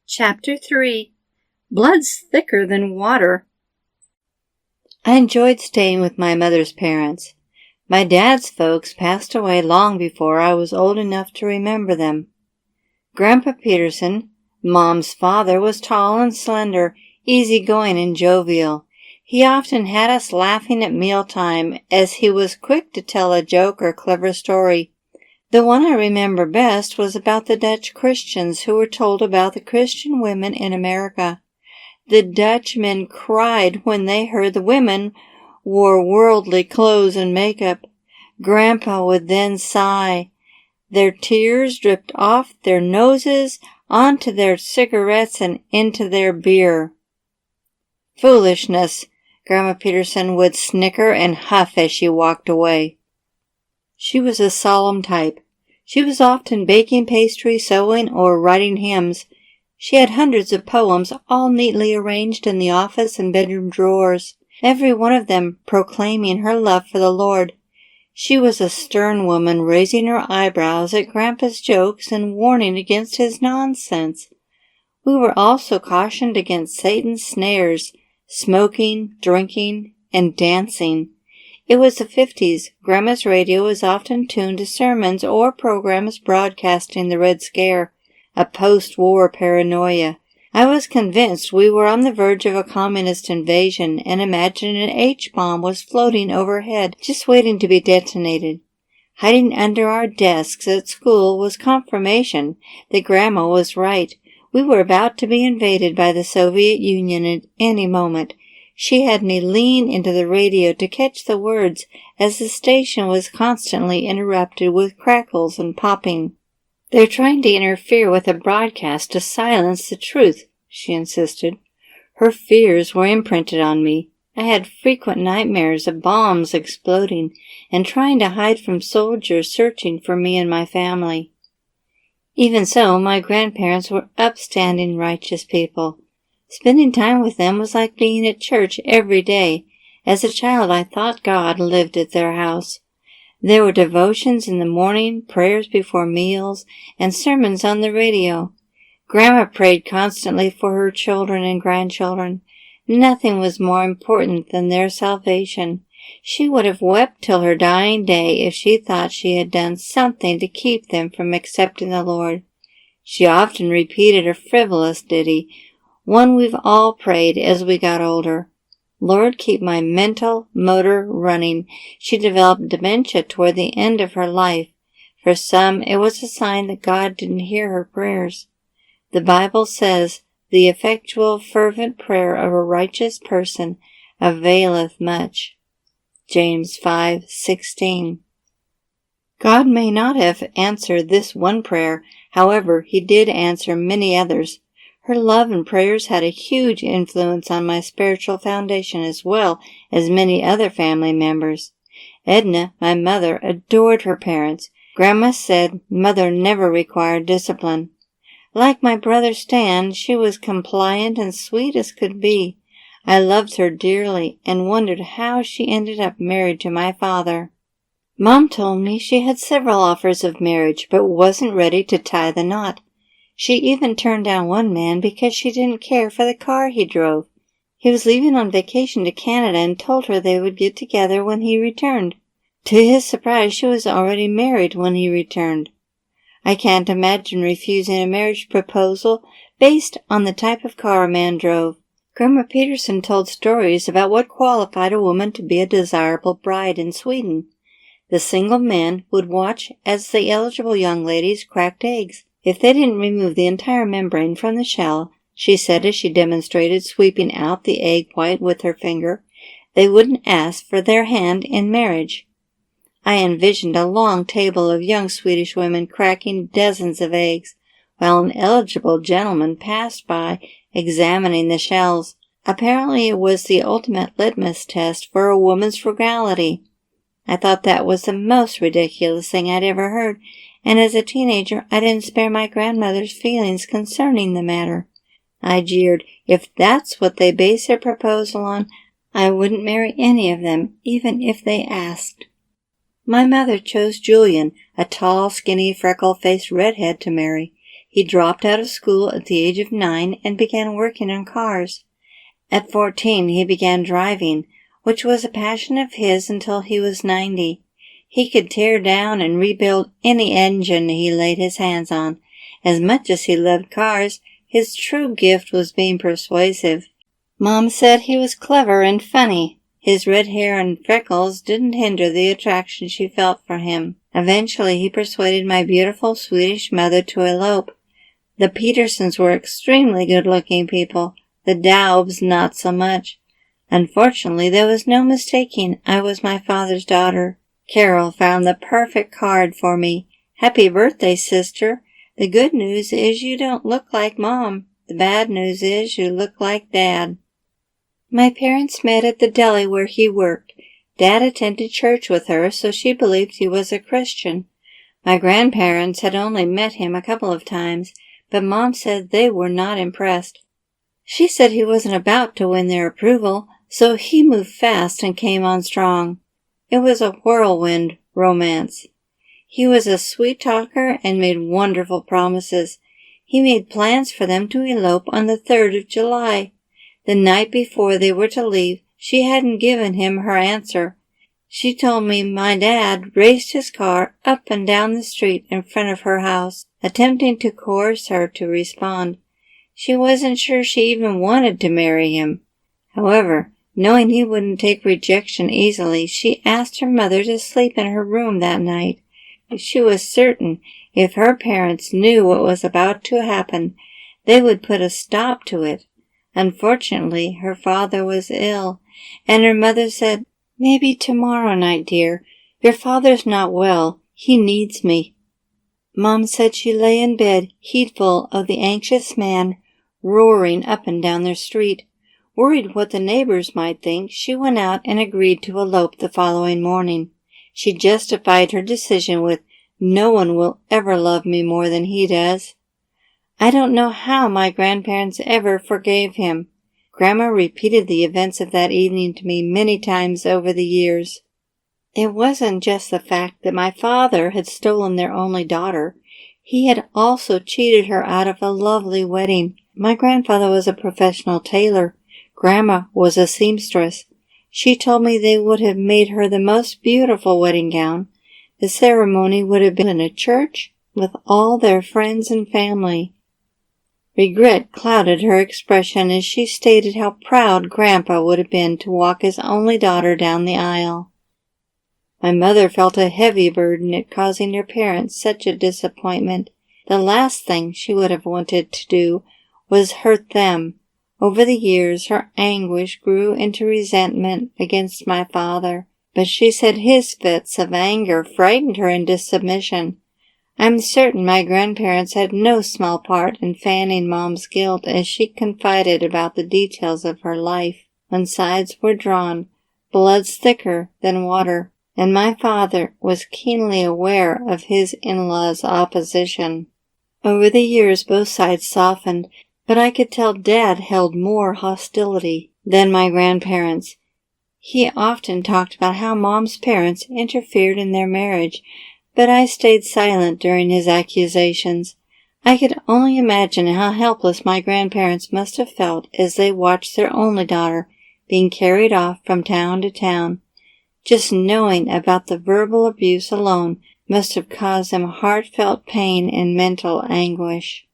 Chapter 3. Blood's Thicker Than Water. I enjoyed staying with my mother's parents. My dad's folks passed away long before I was old enough to remember them. Grandpa Peterson, Mom's father, was tall and slender, easygoing and jovial. He often had us laughing at mealtime, as he was quick to tell a joke or clever story. The one I remember best was about the Dutch Christians who were told about the Christian women in America. The Dutchmen cried when they heard the women wore worldly clothes and makeup. Grandpa would then sigh. Their tears dripped off their noses, onto their cigarettes, and into their beer. "Foolishness," Grandma Peterson would snicker and huff as she walked away. She was a solemn type. She was often baking pastry, sewing, or writing hymns. She had hundreds of poems, all neatly arranged in the office and bedroom drawers, every one of them proclaiming her love for the Lord. She was a stern woman, raising her eyebrows at Grandpa's jokes and warning against his nonsense. We were also cautioned against Satan's snares, smoking, drinking, and dancing. It was the 50s. Grandma's radio was often tuned to sermons or programs broadcasting the Red Scare, a post-war paranoia. I was convinced we were on the verge of a communist invasion and imagined an H-bomb was floating overhead, just waiting to be detonated. Hiding under our desks at school was confirmation that Grandma was right. We were about to be invaded by the Soviet Union at any moment. She had me lean into the radio to catch the words, as the station was constantly interrupted with crackles and popping. "They're trying to interfere with the broadcast to silence the truth," she insisted. Her fears were imprinted on me. I had frequent nightmares of bombs exploding and trying to hide from soldiers searching for me and my family. Even so, my grandparents were upstanding, righteous people. Spending time with them was like being at church every day. As a child, I thought God lived at their house. There were devotions in the morning, prayers before meals, and sermons on the radio. Grandma prayed constantly for her children and grandchildren. Nothing was more important than their salvation. She would have wept till her dying day if she thought she had done something to keep them from accepting the Lord. She often repeated a frivolous ditty, one we've all prayed as we got older. "Lord, keep my mental motor running." She developed dementia toward the end of her life. For some, it was a sign that God didn't hear her prayers. The Bible says, "The effectual fervent prayer of a righteous person availeth much." James 5:16. God may not have answered this one prayer. However, He did answer many others. Her love and prayers had a huge influence on my spiritual foundation as well as many other family members. Edna, my mother, adored her parents. Grandma said Mother never required discipline. Like my brother Stan, she was compliant and sweet as could be. I loved her dearly and wondered how she ended up married to my father. Mom told me she had several offers of marriage but wasn't ready to tie the knot. She even turned down one man because she didn't care for the car he drove. He was leaving on vacation to Canada and told her they would get together when he returned. To his surprise, she was already married when he returned. I can't imagine refusing a marriage proposal based on the type of car a man drove. Grandma Peterson told stories about what qualified a woman to be a desirable bride in Sweden. The single men would watch as the eligible young ladies cracked eggs. If they didn't remove the entire membrane from the shell, she said as she demonstrated sweeping out the egg white with her finger, they wouldn't ask for their hand in marriage. I envisioned a long table of young Swedish women cracking dozens of eggs, while an eligible gentleman passed by examining the shells. Apparently it was the ultimate litmus test for a woman's frugality. I thought that was the most ridiculous thing I'd ever heard, and as a teenager I didn't spare my grandmother's feelings concerning the matter. I jeered, if that's what they base their proposal on, I wouldn't marry any of them, even if they asked. My mother chose Julian, a tall, skinny, freckle-faced redhead, to marry. He dropped out of school at the age of 9 and began working on cars. At 14, he began driving, which was a passion of his until he was 90. He could tear down and rebuild any engine he laid his hands on. As much as he loved cars, his true gift was being persuasive. Mom said he was clever and funny. His red hair and freckles didn't hinder the attraction she felt for him. Eventually, he persuaded my beautiful Swedish mother to elope. The Petersons were extremely good-looking people, the Daubs not so much. Unfortunately, there was no mistaking I was my father's daughter. Carol found the perfect card for me. Happy birthday, sister. The good news is you don't look like Mom. The bad news is you look like Dad. My parents met at the deli where he worked. Dad attended church with her, so she believed he was a Christian. My grandparents had only met him a couple of times, but Mom said they were not impressed. She said he wasn't about to win their approval, so he moved fast and came on strong. It was a whirlwind romance. He was a sweet talker and made wonderful promises. He made plans for them to elope on the 3rd of July. The night before they were to leave, she hadn't given him her answer. She told me my dad raced his car up and down the street in front of her house, attempting to coerce her to respond. She wasn't sure she even wanted to marry him. However, knowing he wouldn't take rejection easily, she asked her mother to sleep in her room that night. She was certain if her parents knew what was about to happen, they would put a stop to it. Unfortunately, her father was ill, and her mother said, "Maybe tomorrow night, dear. Your father's not well. He needs me." Mom said she lay in bed, heedful of the anxious man roaring up and down their street. Worried what the neighbors might think, she went out and agreed to elope the following morning. She justified her decision with, "No one will ever love me more than he does." I don't know how my grandparents ever forgave him. Grandma repeated the events of that evening to me many times over the years. It wasn't just the fact that my father had stolen their only daughter. He had also cheated her out of a lovely wedding. My grandfather was a professional tailor. Grandma was a seamstress. She told me they would have made her the most beautiful wedding gown. The ceremony would have been in a church with all their friends and family. Regret clouded her expression as she stated how proud Grandpa would have been to walk his only daughter down the aisle. My mother felt a heavy burden at causing her parents such a disappointment. The last thing she would have wanted to do was hurt them. Over the years, her anguish grew into resentment against my father, but she said his fits of anger frightened her into submission. I'm certain my grandparents had no small part in fanning Mom's guilt as she confided about the details of her life. When sides were drawn, blood's thicker than water, and my father was keenly aware of his in-laws' opposition. Over the years, both sides softened, but I could tell Dad held more hostility than my grandparents. He often talked about how Mom's parents interfered in their marriage, but I stayed silent during his accusations. I could only imagine how helpless my grandparents must have felt as they watched their only daughter being carried off from town to town. Just knowing about the verbal abuse alone must have caused them heartfelt pain and mental anguish.